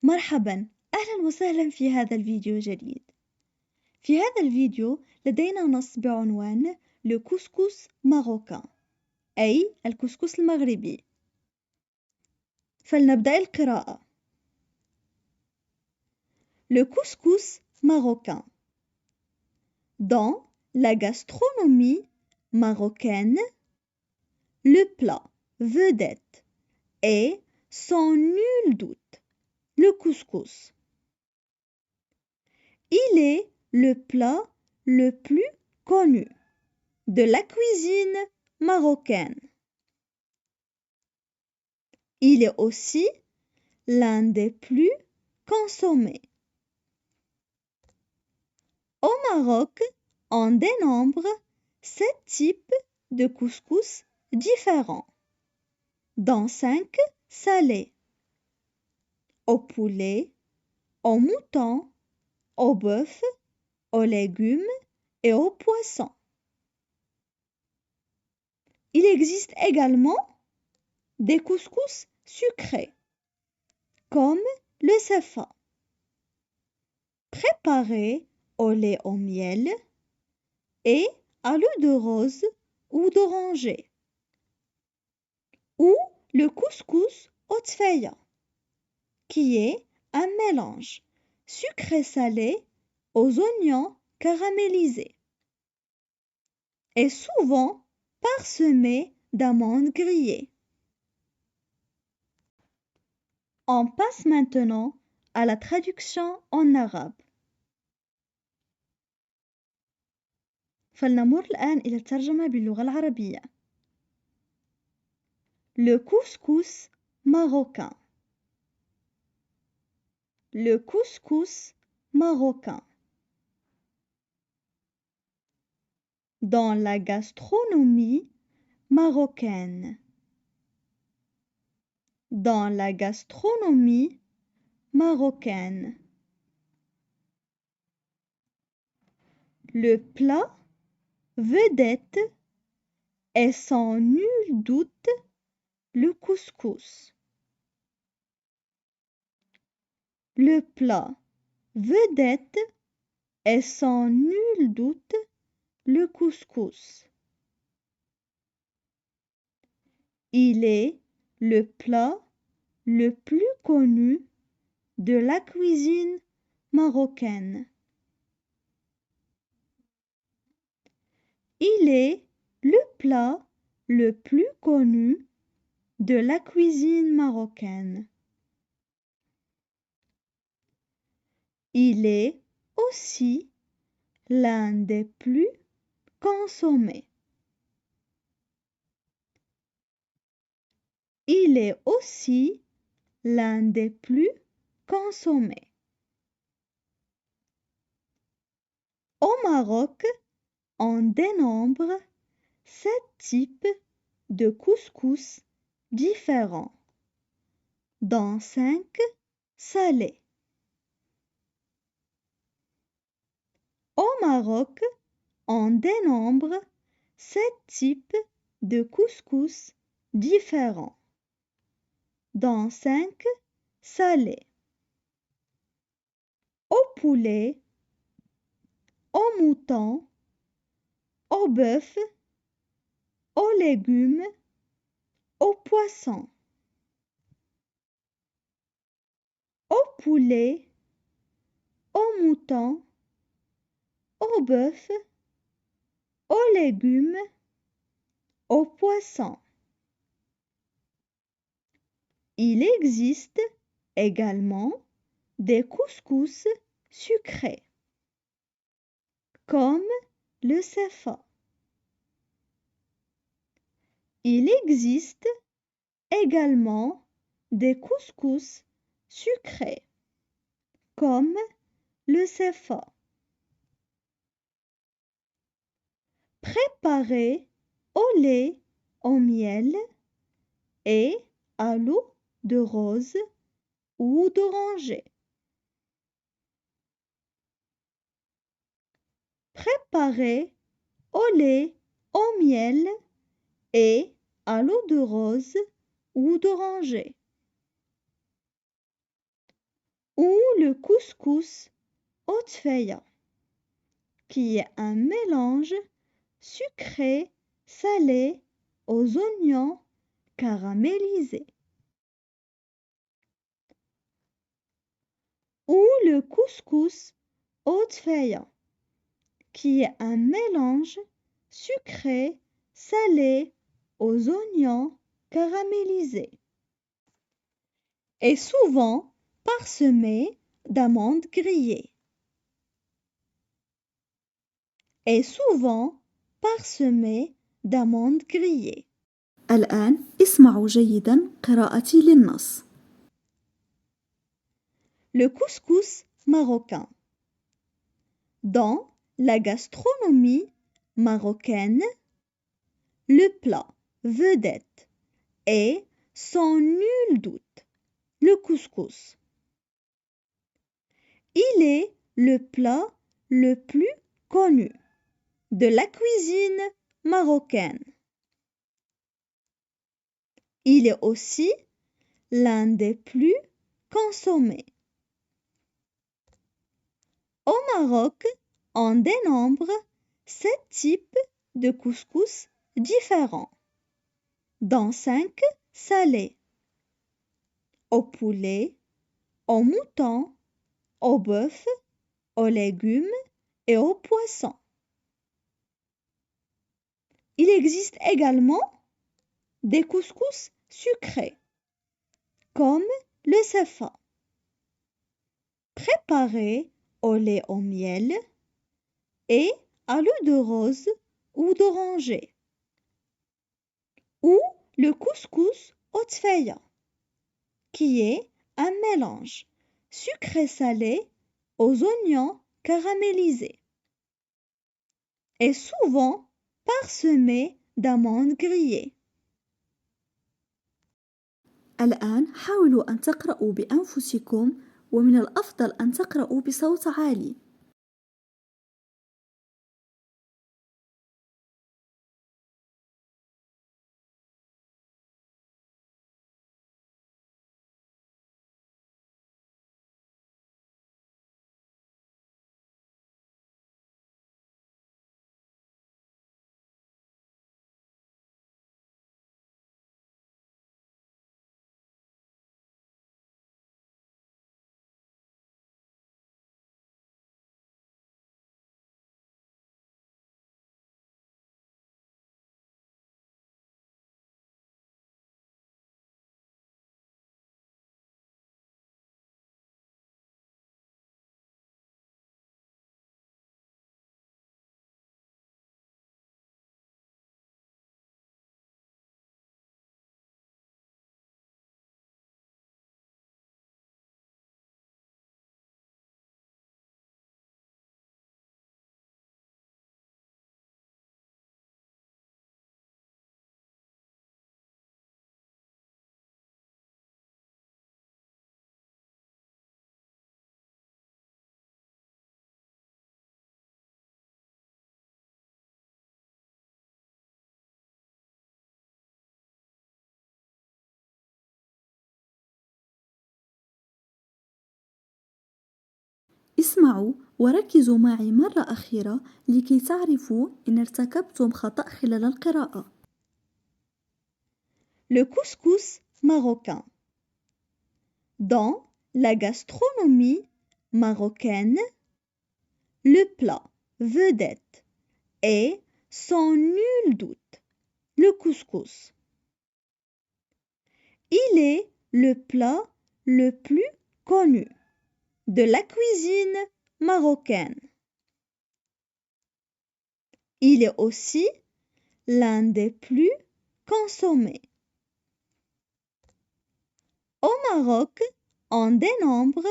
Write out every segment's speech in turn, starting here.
مرحبا، أهلا وسهلا في هذا الفيديو الجديد. في هذا الفيديو لدينا نص بعنوان Le couscous marocain، أي الكسكس المغربي. فلنبدأ القراءة. Le couscous marocain. Dans la gastronomie marocaine, le plat vedette est sans nul doute le couscous. Il est le plat le plus connu de la cuisine marocaine. Il est aussi l'un des plus consommés. Au Maroc, on dénombre 7 types de couscous différents, dont 5 salés, au poulet, au mouton, au bœuf, aux légumes et aux poissons. Il existe également des couscous sucrés, comme le sefa, préparé au lait au miel et à l'eau de rose ou d'oranger, ou le couscous au tfaya, qui est un mélange sucré-salé aux oignons caramélisés et souvent parsemé d'amandes grillées. On passe maintenant à la traduction en arabe. فلنمر الآن إلى الترجمة باللغة العربية. Le couscous marocain. Le couscous marocain. Dans la gastronomie marocaine. Dans la gastronomie marocaine. Le plat vedette est sans nul doute le couscous. Le plat vedette est sans nul doute le couscous. Il est le plat le plus connu de la cuisine marocaine. Il est le plat le plus connu de la cuisine marocaine. Il est aussi l'un des plus consommés. Il est aussi l'un des plus consommés. Au Maroc, on dénombre 7 types de couscous différents, dont 5 salés. Au Maroc, on dénombre 7 types de couscous différents, dont 5 salés. Au poulet, au mouton, au bœuf, aux légumes, aux poissons. Au poulet, au mouton, au bœuf, aux légumes, aux poissons. Il existe également des couscous sucrés, comme le sefa. Il existe également des couscous sucrés, comme le sefa. Préparé au lait, au miel et à l'eau de rose ou d'oranger. Préparé au lait, au miel et à l'eau de rose ou d'oranger. le couscous au tfaya, qui est un mélange sucré, salé aux oignons caramélisés. Ou le couscous au tfaya, qui est un mélange sucré, salé aux oignons caramélisés. Et souvent parsemé d'amandes grillées. Et souvent parsemé d'amandes grillées. الآن اسمعوا جيدا قراءتي للنص. Le couscous marocain. Dans la gastronomie marocaine, le plat vedette est sans nul doute le couscous. Il est le plat le plus connu de la cuisine marocaine. Il est aussi l'un des plus consommés. Au Maroc, on dénombre 7 types de couscous différents, dont 5 salés, au poulet, au mouton, au bœuf, aux légumes et aux poissons. Il existe également des couscous sucrés, comme le sefa, préparé au lait au miel et à l'eau de rose ou d'oranger, ou le couscous au tfaya, qui est un mélange sucré-salé aux oignons caramélisés et souvent parsemé d'amandes grillées. الآن حاولوا أن تقرأوا بأنفسكم، ومن الأفضل أن تقرأوا بصوت عالي. اسمعوا وركزوا معي مرة أخيرة لكي تعرفوا إن ارتكبتم خطأ خلال القراءة. Le couscous marocain. Dans la gastronomie marocaine, le plat vedette est sans nul doute le couscous. Il est le plat le plus connu de la cuisine marocaine. Il est aussi l'un des plus consommés. Au Maroc, on dénombre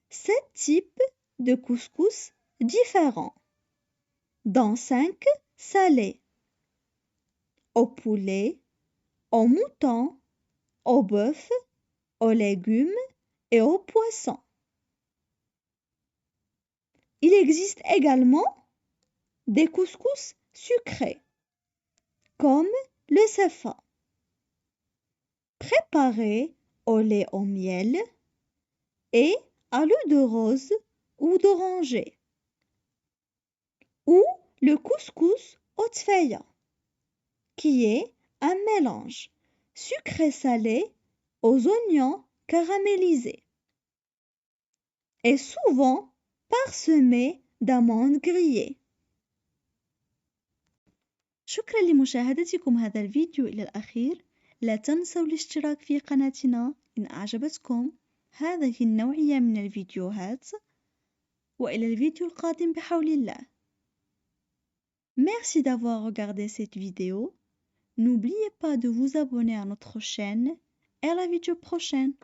7 types de couscous différents, dont 5 salés, au poulet, au mouton, au bœuf, aux légumes et aux poissons. Il existe également des couscous sucrés, comme le sefa, préparé au lait au miel et à l'eau de rose ou d'oranger. Ou le couscous au tfaya, qui est un mélange sucré-salé aux oignons caramélisés et souvent parsemé d'amandes grillées. شكرا لمشاهدتكم هذا الفيديو إلى الأخير. لا تنسوا الاشتراك في قناتنا إن أعجبتكم هذه النوعية من الفيديوهات، وإلى الفيديو القادم بحول الله. Merci d'avoir regardé cette vidéo. N'oubliez pas de vous abonner à notre chaîne et à la vidéo prochaine.